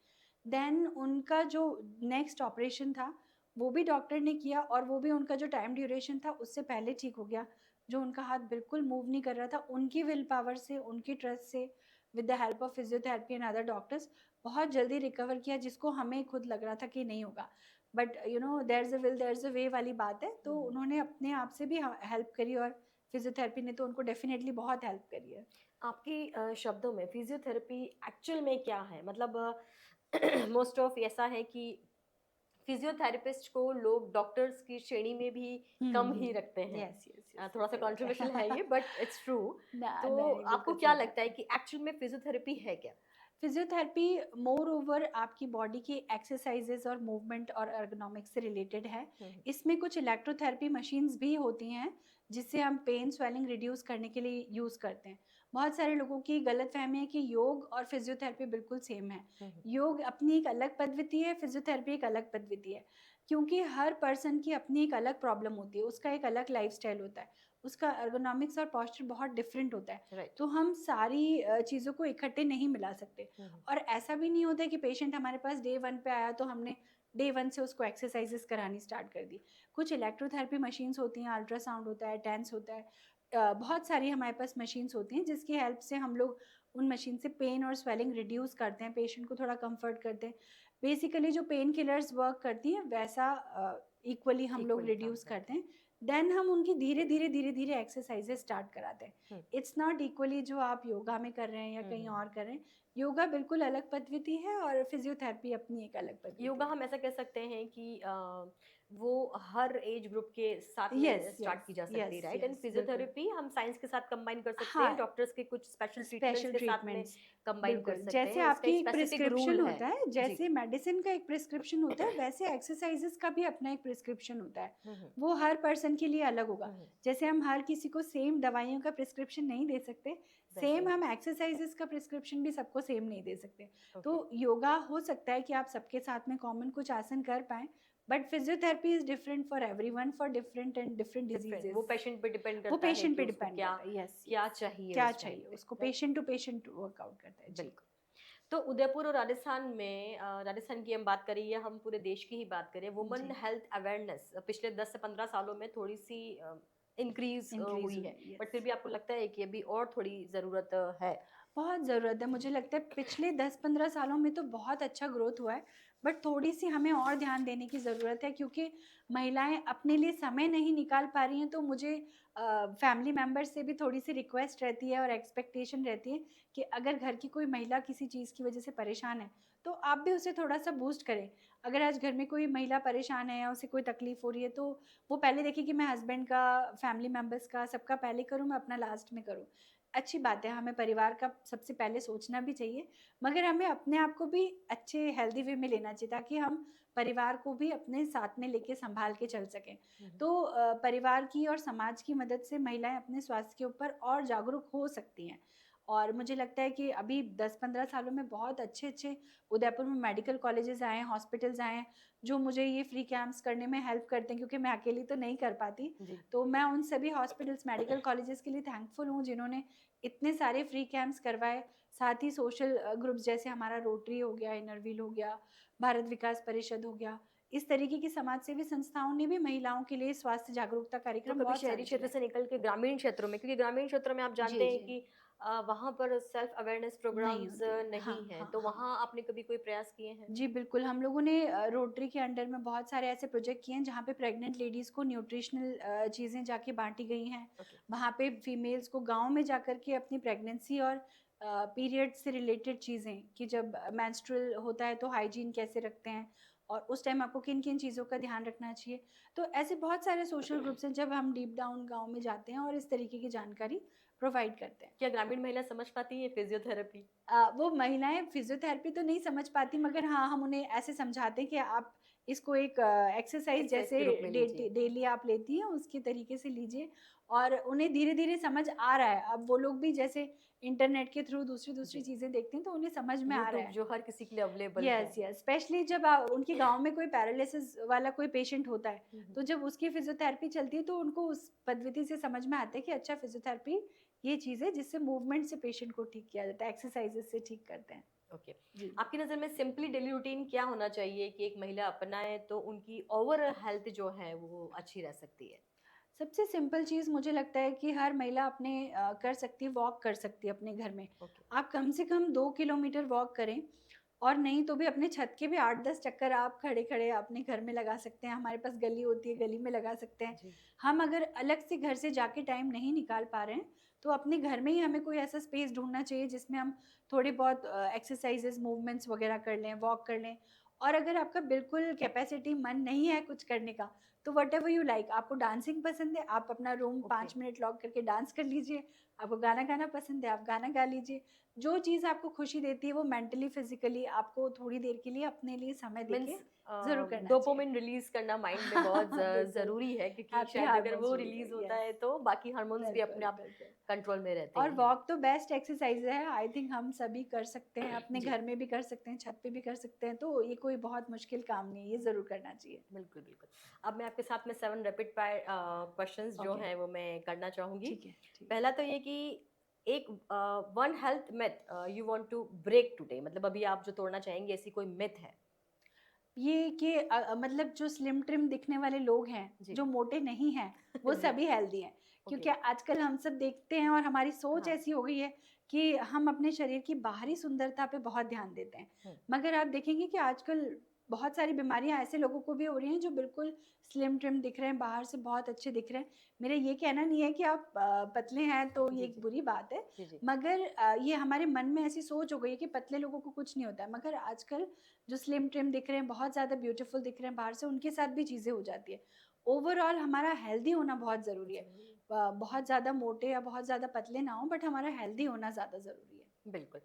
Then उनका जो नेक्स्ट ऑपरेशन था, वो भी डॉक्टर ने किया और वो भी उनका जो टाइम ड्यूरेशन था उससे पहले ठीक हो गया। जो उनका हाथ बिल्कुल मूव नहीं कर रहा था, उनकी विल पावर से, उनकी ट्रस्ट से, with the help of physiotherapy and other doctors बहुत जल्दी रिकवर किया जिसको हमें खुद लग रहा था कि नहीं होगा। But you know there is a will there is a way वाली बात है, हुँ, तो हुँ। उन्होंने अपने आप से भी हेल्प करी और फिज़ियोथेरेपी ने तो उनको डेफ़िनेटली बहुत हेल्प करी है। आपके शब्दों में फिज़ियोथेरेपी एक्चुअल में क्या है? मतलब मोस्ट ऑफ ऐसा है कि फिज़ियोथेरेपिस्ट को लोग डॉक्टर्स की श्रेणी में भी हुँ, कम ही रखते हुँ। हैं। यस, यस, यस, थोड़ा-सा सही बात कंट्रोवर्शियल है है। ये बट इट्स ट्रू। ना तो नहीं, आपको बिल्कुल क्या सही बात लगता है है। कि एक्चुअल में फिज़ियोथेरेपी है क्या? फिजियोथेरेपी मोर ओवर आपकी बॉडी की एक्सरसाइजेज और मूवमेंट और ergonomics से रिलेटेड है। हुँ, हुँ। इसमें कुछ इलेक्ट्रोथेरेपी मशीन्स भी होती हैं जिससे हम पेन स्वेलिंग रिड्यूस करने के लिए यूज़ करते हैं। बहुत सारे लोगों की गलतफहमी है कि योग और फिजियोथेरेपी बिल्कुल सेम है। हुँ, हुँ। योग अपनी एक अलग पद्धति है, फिजियोथेरेपी एक अलग पद्धति है। क्योंकि हर पर्सन की अपनी एक अलग प्रॉब्लम होती है, उसका एक अलग लाइफस्टाइल होता है, उसका ergonomics और posture बहुत डिफरेंट होता है। राइट। तो हम सारी चीज़ों को इकट्ठे नहीं मिला सकते। हुँ, हुँ। और ऐसा भी नहीं होता है कि पेशेंट हमारे पास डे 1 पे आया तो हमने डे 1 से उसको एक्सरसाइज़ेस करानी स्टार्ट कर दी। कुछ इलेक्ट्रोथेरेपी मशीन्स होती हैं, अल्ट्रासाउंड होता है, टेंस होता है। बहुत सारी हमारे पास मशीन्स होती हैं जिसकी हेल्प से हम लोग उन मशीन से पेन और स्वेलिंग रिड्यूस करते हैं, पेशेंट को थोड़ा कम्फर्ट करते हैं। बेसिकली जो पेन किलर्स वर्क करती हैं वैसा इक्वली हम लोग इक्वली काम रिड्यूस करते करते हैं। हैं। देन हम उनकी धीरे-धीरे एक्सरसाइज़ेस स्टार्ट कराते हैं। हुँ। इट्स नॉट इक्वली जो आप योगा में कर रहे हैं या हुँ, कहीं हुँ, हुँ। और कर रहे हैं। योगा बिल्कुल अलग पद्धति है और फिजियोथेरेपी अपनी एक अलग पद्धति योगा है। हम ऐसा कह सकते हैं कि वो हर एज ग्रुप के साथ में यस, स्टार्ट यस, की जा सकती है, यस, राइट? एंड यस, बिल्कुल। फिजियोथेरेपी हम साइंस के साथ कंबाइन कर सकते हैं, हाँ, डॉक्टर्स के कुछ स्पेशल ट्रीटमेंट्स स्पेशल के साथ में ट्रीटमेंट्स, कंबाइन कर बिल्कुल। सकते जैसे हैं, उसका आपकी एक एक स्पेसिफिक प्रिस्क्रिप्शन रूल है। होता है, जी। जैसे मेडिसिन का एक प्रिस्क्रिप्शन होता है, वैसे एक्सरसाइज़ेज़ का भी अपना एक प्रिस्क्रिप्शन होता है। हुँ, हुँ। वो हर पर्सन के लिए अलग होगा। हुँ, हुँ। जैसे हम हर किसी को सेम दवाइयों का प्रिस्क्रिप्शन नहीं दे सकते, वैसे सेम ही। हम एक्सरसाइज़ेज़ का प्रिस्क्रिप्शन भी सबको सेम नहीं दे सकते। ओके। तो योगा हो सकता है कि आप सबके साथ में कॉमन कुछ आसन कर पाएँ, but physiotherapy is different for everyone for different and different different वो डिजीज़ेज़। पेशेंट पे डिपेंड वो करता है पेशेंट कि पे उसको डिपेंड क्या करता है। यस, क्या यस। चाहिए क्या उस टाइम चाहिए पे, उसको, right? Patient to patient workout करता है। जी। बिल्कुल। तो उदयपुर और राजस्थान में राजस्थान की हम बात करें या हम पूरे देश की ही बात करें, वुमन जी, हेल्थ अवेयरनेस पिछले 10 से 15 सालों में थोड़ी-सी इंक्रीज़ इंक्रीज़ हुई हुई है। है, बट फिर यस। भी आपको लगता है कि अभी और थोड़ी ज़रूरत है? बहुत ज़रूरत है, मुझे लगता है पिछले 10-15 सालों में तो बहुत अच्छा ग्रोथ हुआ है, बट थोड़ी-सी हमें और ध्यान देने की ज़रूरत है क्योंकि महिलाएँ अपने लिए समय नहीं निकाल पा रही हैं, तो मुझे फैमिली मेंबर्स से भी थोड़ी-सी रिक्वेस्ट रहती है और एक्सपेक्टेशन रहती है कि अगर घर की कोई महिला किसी चीज़ की वजह से परेशान है, तो आप भी उसे थोड़ा-सा बूस्ट करें। अगर आज घर में कोई महिला परेशान है या उसे कोई तकलीफ़ हो रही है, तो वो पहले देखे कि मैं हस्बैंड का, फैमिली मेंबर्स का, सबका पहले करूँ, मैं अपना लास्ट में करूँ। अच्छी बात है, हमें परिवार का सबसे पहले सोचना भी चाहिए, मगर हमें अपने आप को भी अच्छे हेल्दी वे में लेना चाहिए ताकि हम परिवार को भी अपने साथ में लेके सँभाल के चल सकें। हुँ, हुँ। तो परिवार की और समाज की मदद से महिलाएँ अपने स्वास्थ्य के ऊपर और जागरूक हो सकती हैं और मुझे लगता है कि अभी 10-15 सालों में बहुत अच्छे-अच्छे उदयपुर में मेडिकल कॉलेजेस आए हैं, हॉस्पिटल्स आए हैं, जो मुझे ये फ्री कैंप्स करने में हेल्प करते हैं, क्योंकि मैं अकेली तो नहीं कर पाती। जी। तो मैं उन सभी हॉस्पिटल्स, मेडिकल कॉलेजेस के लिए थैंकफुल हूँ, जिन्होंने इतने सारे फ्री कैंप्स करवाए। साथ ही सोशल ग्रुप्स जैसे हमारा रोटरी हो गया, इनरव्हील हो गया, भारत विकास परिषद हो गया, इस तरीके की समाज सेवी संस्थाओं ने भी महिलाओं के लिए स्वास्थ्य जागरूकता तो कार्यक्रम कभी बहुत शहरी सारे क्षेत्र चलाए। से निकल के ग्रामीण क्षेत्रों में, क्योंकि ग्रामीण क्षेत्रों में आप जानते जी, हैं जी। कि वहाँ पर सेल्फ अवेयरनेस नहीं प्रोग्राम्स होती है। नहीं हाँ, हैं, हाँ, तो हाँ। वहाँ आपने कभी कोई प्रयास किए हैं? जी, बिल्कुल, हम लोगों ने रोटरी के अंडर में बहुत सारे ऐसे प्रोजेक्ट किए हैं, जहाँ पे प्रेग्नेंट लेडीज़ को न्यूट्रिशनल चीज़ें जाके बाँटी गई हैं। ओके। वहाँ पे फीमेल्स को गाँव में जाकर के अपनी प्रेगनेंसी और पीरियड से रिलेटेड चीज़ें, कि जब मेंस्ट्रुअल होता है तो हाइजीन कैसे रखते हैं और उस टाइम आपको किन-किन चीज़ों का ध्यान रखना चाहिए। तो ऐसे बहुत सारे सोशल ग्रुप्स हैं, जब हम डीप डाउन गाँव में जाते हैं और इस तरीके की जानकारी प्रोवाइड करते हैं। क्या ग्रामीण महिला समझ पाती है फिजियोथेरेपी? वो महिलाएँ फ़िज़ियोथेरेपी तो नहीं समझ पाती, मगर हाँ, हम उन्हें ऐसे समझाते हैं कि आप इसको एक एक्सरसाइज़ एक्सरसाइज जैसे के रूप में लीजिए। डेली आप लेती हैं, उसके तरीके से लीजिए, और उन्हें धीरे-धीरे समझ आ रहा है। अब वो लोग भी जैसे इंटरनेट के थ्रू दूसरी-दूसरी जी। चीज़ें देखते हैं, तो उन्हें समझ में आ रहा यूट्यूब है। जो हर किसी के लिए अवेलेबल है। यस, यस, स्पेशली जब उनके गाँव में कोई पैरालिसिस वाला कोई पेशेंट होता है, हुँ, हुँ। तो जब उसकी फ़िज़ियोथेरेपी चलती है, तो उनको उस पद्धति से समझ में आता है कि अच्छा, फ़िज़ियोथेरेपी ये चीज़ है जिससे मूवमेंट से पेशेंट को ठीक किया जाता है, एक्सरसाइज़ेज़ से ठीक करते हैं। ओके। जी। आपकी नज़र में सिंपली डेली रूटीन क्या होना चाहिए कि एक महिला अपनाए तो उनकी ओवरऑल हेल्थ जो है वो अच्छी रह सकती है? सबसे सिंपल चीज़ मुझे लगता है कि हर महिला अपने कर सकती है, वॉक कर सकती है अपने घर में। ओके। आप कम से कम 2 किलोमीटर वॉक करें, और नहीं तो भी अपने छत के भी 8-10 चक्कर आप खड़े-खड़े अपने घर में लगा सकते हैं। हमारे पास गली होती है, गली में लगा सकते हैं। जी। हम अगर अलग से घर से जाके टाइम नहीं निकाल पा रहे हैं, तो अपने घर में ही हमें कोई ऐसा स्पेस ढूँढना चाहिए जिसमें हम थोड़ी बहुत एक्सरसाइज़ेज़, मूवमेंट्स वगैरह कर लें, वॉक कर लें। और अगर आपका बिल्कुल कैपेसिटी, मन नहीं है कुछ करने का, तो व्हाटएवर यू लाइक, आपको डांसिंग पसंद है, आप अपना रूम ओके। 5 मिनट लॉक करके डांस कर लीजिए, आपको गाना गाना पसंद है, आप गाना गा लीजिए। जो चीज़ आपको खुशी देती है, वो मेंटली, फिज़िकली आपको थोड़ी देर के लिए अपने लिए समय मीन्स देके ज़रूर करना चाहिए। डोपामाइन रिलीज़ करना माइंड में बहुत बिल्कुल, ज़रूरी है, क्योंकि हैप्पी शायद अगर वो हार्मोन्स रिलीज़ रिलीज़ है, होता यस, है तो बाकी हार्मोन्स भी अपने बिल्कुल, आप बिल्कुल। कंट्रोल में रहते और ही हैं। वॉक तो बेस्ट एक्सरसाइज़ है, आई थिंक हम सभी कर सकते हैं, अपने जी। घर में भी कर सकते हैं, छत पे भी कर सकते हैं, तो ये कोई बहुत मुश्किल काम नहीं है, ये ज़रूर करना चाहिए। बिल्कुल, बिल्कुल। अब मैं आपके साथ में 7 रैपिड फायर क्वेश्चंस जो ओके, हैं वो मैं करना चाहूँगी। ठीक है, ठीक है। पहला तो ये कि एक one health myth you want to break today, मतलब अभी आप जो तोड़ना चाहेंगे ऐसी कोई मिथ है? ये कि मतलब जो स्लिम ट्रिम दिखने वाले लोग हैं, जी। जो मोटे नहीं हैं, वो जी। सभी हेल्दी हैं। ओके। क्योंकि आजकल हम सब देखते हैं और हमारी सोच हाँ। ऐसी हो गई है कि हम अपने शरीर की बाहरी सुंदरता पे बहुत ध्यान देते हैं। हुँ। मगर आप देखेंगे कि आजकल बहुत सारी बीमारियाँ ऐसे लोगों को भी हो रही हैं जो बिल्कुल स्लिम ट्रिम दिख रहे हैं, बाहर से बहुत अच्छे दिख रहे हैं। मेरा ये कहना नहीं है कि आप पतले हैं तो ये जी, एक जी। बुरी बात है, जी, जी। मगर ये हमारे मन में ऐसी सोच हो गई है कि पतले लोगों को कुछ नहीं होता है। मगर आजकल जो स्लिम ट्रिम दिख रहे हैं, बहुत ज़्यादा ब्यूटीफुल दिख रहे हैं बाहर से, उनके साथ भी चीज़ें हो जाती हैं। ओवरऑल हमारा हेल्दी होना बहुत ज़रूरी है। ज़रूरी है। बहुत ज़्यादा मोटे या बहुत ज़्यादा पतले ना हों, बट हमारा हेल्दी होना ज़्यादा ज़रूरी है। बिल्कुल।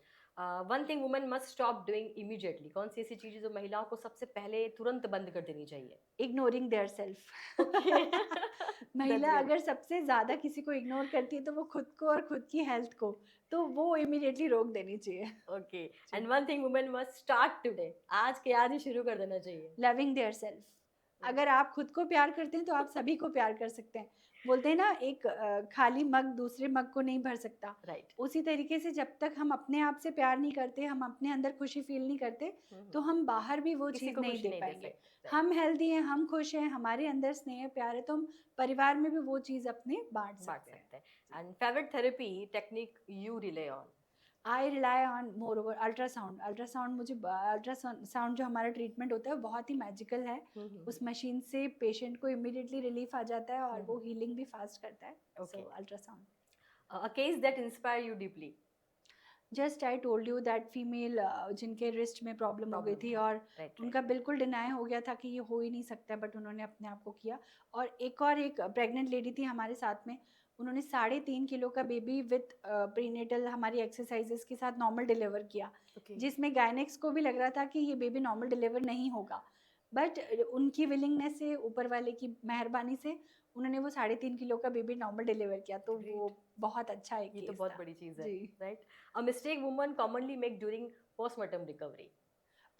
One thing women must stop doing immediately, कौन-सी ऐसी चीज़ है जो महिलाओं को सबसे पहले तुरंत बंद कर देनी चाहिए? Ignoring their self. Okay. That's महिला गुड। अगर सबसे ज़्यादा किसी को इग्नोर करती है, तो वो खुद को और खुद की हेल्थ को, तो वो इमीडिएटली रोक देनी चाहिए। ओके। जी। And one thing women must start today, आज के आज ही शुरू कर देना चाहिए। Loving their self. हुँ। अगर आप खुद को प्यार करते हैं तो आप सभी को प्यार कर सकते हैं। बोलते हैं ना, एक खाली मग दूसरे मग को नहीं भर सकता। राइट। उसी तरीके से जब तक हम अपने आप से प्यार नहीं करते, हम अपने अंदर खुशी फ़ील नहीं करते, हुँ, हुँ। तो हम बाहर भी वो किसी चीज़ को नहीं खुशी दे नहीं दे पाएँगे। सकते। राइट। हम हेल्दी हैं, हम खुश हैं, हमारे अंदर स्नेह प्यार है, तो हम परिवार में भी वो चीज़ अपने बाँट बाँट सकते हैं। सकते हैं। जी। And favourite therapy technique you rely on? I rely on moreover ultrasound. Ultrasound मुझे अल्ट्रासाउंड जो हमारा ट्रीटमेंट होता है वो बहुत ही मैजिकल है। हुँ, हुँ, उस हुँ। मशीन से पेशेंट को इमीडिएटली रिलीफ आ जाता है और हुँ, वो हुँ। हीलिंग भी फास्ट करता है। So okay. Ultrasound. A case that inspire you deeply? Just I told you that female जिनके रिस्ट में प्रॉब्लम हो गई प्रॉब्लम थी था। और राइट, राइट। उनका बिल्कुल डिनाई हो गया था कि ये हो ही नहीं सकता, बट उन्होंने अपने आप को किया। और एक प्रेग्नेंट लेडी थी हमारे साथ में, उन्होंने 3.5 किलो का बेबी विथ प्रीनेटल हमारी एक्सरसाइजेस के साथ नॉर्मल डिलीवर किया, ओके। जिसमें गायनेक्स को भी लग रहा था कि ये बेबी नॉर्मल डिलीवर नहीं होगा। बट उनकी विलिंगनेस से, ऊपर वाले की मेहरबानी से, उन्होंने वो 3.5 किलो का बेबी नॉर्मल डिलीवर किया, तो वो ग्रेट। बहुत अच्छा एक ये तो केस बहुत था। बड़ी चीज है, जी। Right? A mistake woman commonly make during postmortem recovery.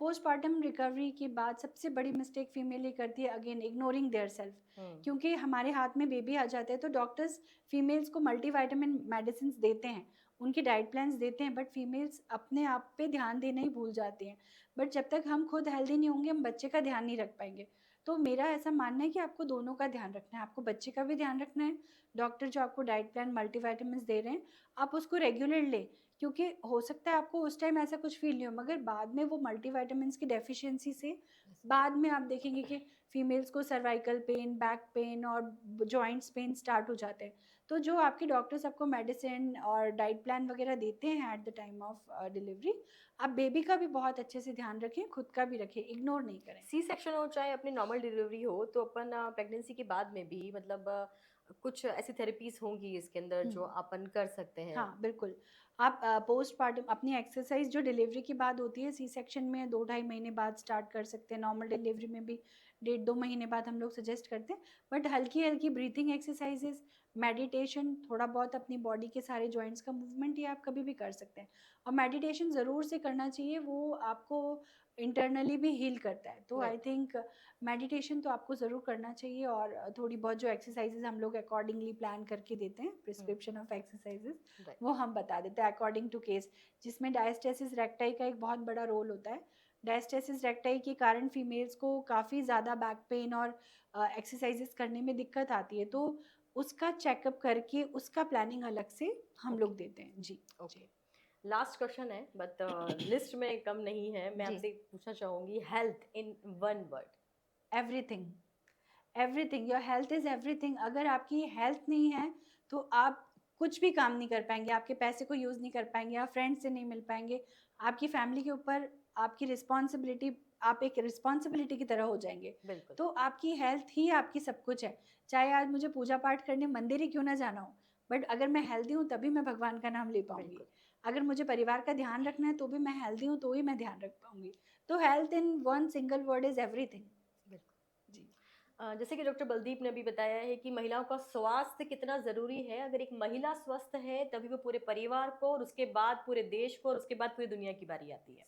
Postpartum recovery के बाद सबसे बड़ी मिस्टेक फीमेल ये करती है, again ignoring their self. Hmm. क्योंकि हमारे हाथ में बेबी आ जाता है तो डॉक्टर्स फीमेल्स को मल्टीविटामिन मेडिसिन देते हैं, उनके डाइट प्लान्स देते हैं, बट फीमेल्स अपने आप पे ध्यान देना ही भूल जाती हैं। बट जब तक हम खुद हेल्दी नहीं होंगे, हम बच्चे का ध्यान नहीं रख पाएंगे। तो मेरा ऐसा मानना है कि आपको दोनों का ध्यान रखना है, आपको बच्चे का भी ध्यान रखना है। डॉक्टर जो आपको डाइट प्लान मल्टीविटामिन दे रहे हैं, आप उसको रेगुलर लें। क्योंकि हो सकता है आपको उस टाइम ऐसा कुछ फील नहीं हो, मगर बाद में वो मल्टीविटामिन्स की डेफिशिएंसी से बाद में आप देखेंगे कि फीमेल्स को सर्वाइकल पेन, बैक पेन और जॉइंट्स पेन स्टार्ट हो जाते हैं। तो जो आपके डॉक्टर्स आपको मेडिसिन और डाइट प्लान वगैरह देते हैं at the time of delivery, आप बेबी का भी बहुत अच्छे से ध्यान रखें, खुद का भी रखें, इग्नोर नहीं करें। सी सेक्शन हो चाहे अपनी नॉर्मल डिलीवरी हो, तो अपन प्रेगनेंसी के बाद में भी मतलब कुछ ऐसी थेरेपीज होंगी इसके अंदर जो अपन कर सकते हैं। हाँ, बिल्कुल। आप पोस्टपार्टम अपनी एक्सरसाइज़ जो डिलीवरी के बाद होती है, सी सेक्शन में 2 ढाई महीने बाद स्टार्ट कर सकते हैं, नॉर्मल डिलीवरी में भी 1.5-2 महीने बाद हम लोग सजेस्ट करते हैं। बट हल्की-हल्की ब्रीथिंग एक्सरसाइज़ेज़, मेडिटेशन, थोड़ा बहुत अपनी बॉडी के सारे जॉइंट्स का मूवमेंट, ये आप कभी भी कर सकते हैं। और मेडिटेशन ज़रूर से करना चाहिए, वो आपको इंटरनली भी हील करता है। तो आई राइट। थिंक मेडिटेशन तो आपको ज़रूर करना चाहिए, और थोड़ी बहुत जो एक्सरसाइज़ेज़ हम लोग अकॉर्डिंगली प्लान करके देते हैं, प्रिस्क्रिप्शन ऑफ एक्सरसाइज़ेज़, राइट। वो हम बता देते हैं अकॉर्डिंग टू केस, जिसमें डायस्टेसिस रेक्टाई का एक बहुत बड़ा रोल होता है। डायस्टेसिस रेक्टाई के कारण फीमेल्स को काफ़ी ज़्यादा बैक पेन और एक्सरसाइजेस करने में दिक्कत आती है, तो उसका चेकअप करके उसका प्लानिंग अलग से हम ओके। लोग देते हैं। जी। ओके। लास्ट क्वेश्चन है, बट लिस्ट में कम नहीं है, मैं जी। आपसे पूछना चाहूंगी, health in one word. Everything, everything, your health is everything. अगर आपकी हेल्थ नहीं है तो आप कुछ भी काम नहीं कर पाएंगे, आपके पैसे को यूज़ नहीं कर पाएंगे, आप फ्रेंड से नहीं मिल पाएंगे, आपकी फैमिली के ऊपर आपकी रिस्पॉन्सिबिलिटी, आप एक रिस्पॉन्सिबिलिटी की तरह हो जाएंगे। बिल्कुल। तो आपकी हेल्थ ही आपकी सब कुछ है। चाहे आज मुझे पूजा पाठ करने मंदिर ही क्यों ना जाना हो, बट अगर मैं हेल्दी हूँ तभी मैं भगवान का नाम ले पाऊंगी। बिल्कुल। अगर मुझे परिवार का ध्यान रखना है तो भी मैं हेल्दी हूँ, तो ही मैं ध्यान रख पाऊंगी। तो health in one single word is everything. बिल्कुल। जी। जैसे कि डॉक्टर बलदीप ने अभी बताया है कि महिलाओं का स्वास्थ्य कितना जरूरी है, अगर एक महिला स्वस्थ है तभी वो पूरे परिवार को, और उसके बाद पूरे देश को, और उसके बाद पूरी दुनिया की बारी आती है।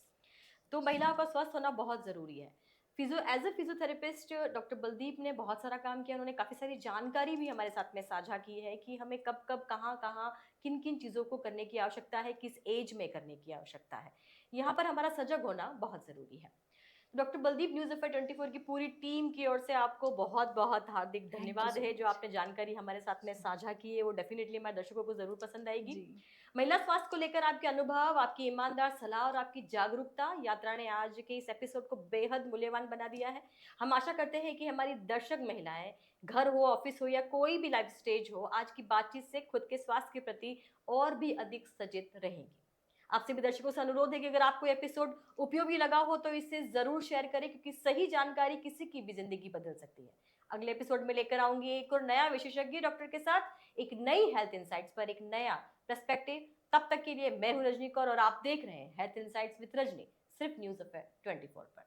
तो महिलाओं का स्वस्थ होना बहुत जरूरी है। Physio as a physiotherapist doctor Baldeep ने बहुत सारा काम किया, उन्होंने काफी सारी जानकारी भी हमारे साथ में साझा की है कि हमें कब कब कहाँ कहाँ किन किन चीजों को करने की आवश्यकता है, किस एज में करने की आवश्यकता है। यहाँ पर हमारा सजग होना बहुत जरूरी है। डॉक्टर बलदीप, न्यूज एफआई 24 की पूरी टीम की ओर से आपको बहुत बहुत हार्दिक थैंक यू धन्यवाद सो है, जो मच। आपने जानकारी हमारे साथ में साझा की है, वो डेफिनेटली हमारे दर्शकों को जरूर पसंद आएगी। जी। महिला स्वास्थ्य को लेकर आपके अनुभव, आपकी ईमानदार सलाह और आपकी जागरूकता यात्रा ने आज के इस एपिसोड को बेहद मूल्यवान बना दिया है। हम आशा करते हैं कि हमारी दर्शक महिलाएं, घर हो, ऑफिस हो या कोई भी लाइफ स्टेज हो, आज की बातचीत से खुद के स्वास्थ्य के प्रति और भी अधिक सचेत रहेंगी। आपसे भी दर्शकों से अनुरोध है कि अगर आपको एपिसोड उपयोगी लगा हो तो इसे जरूर शेयर करें, क्योंकि सही जानकारी किसी की भी जिंदगी बदल सकती है। अगले एपिसोड में लेकर आऊंगी एक और नया विशेषज्ञ डॉक्टर के साथ एक नई हेल्थ इंसाइट्स पर एक नया पर्सपेक्टिव। तब तक के लिए मैं हूं रजनी कौर और आप देख रहे हैं हेल्थ इंसाइट्स विद रजनी, सिर्फ न्यूज अफेयर 24 पर।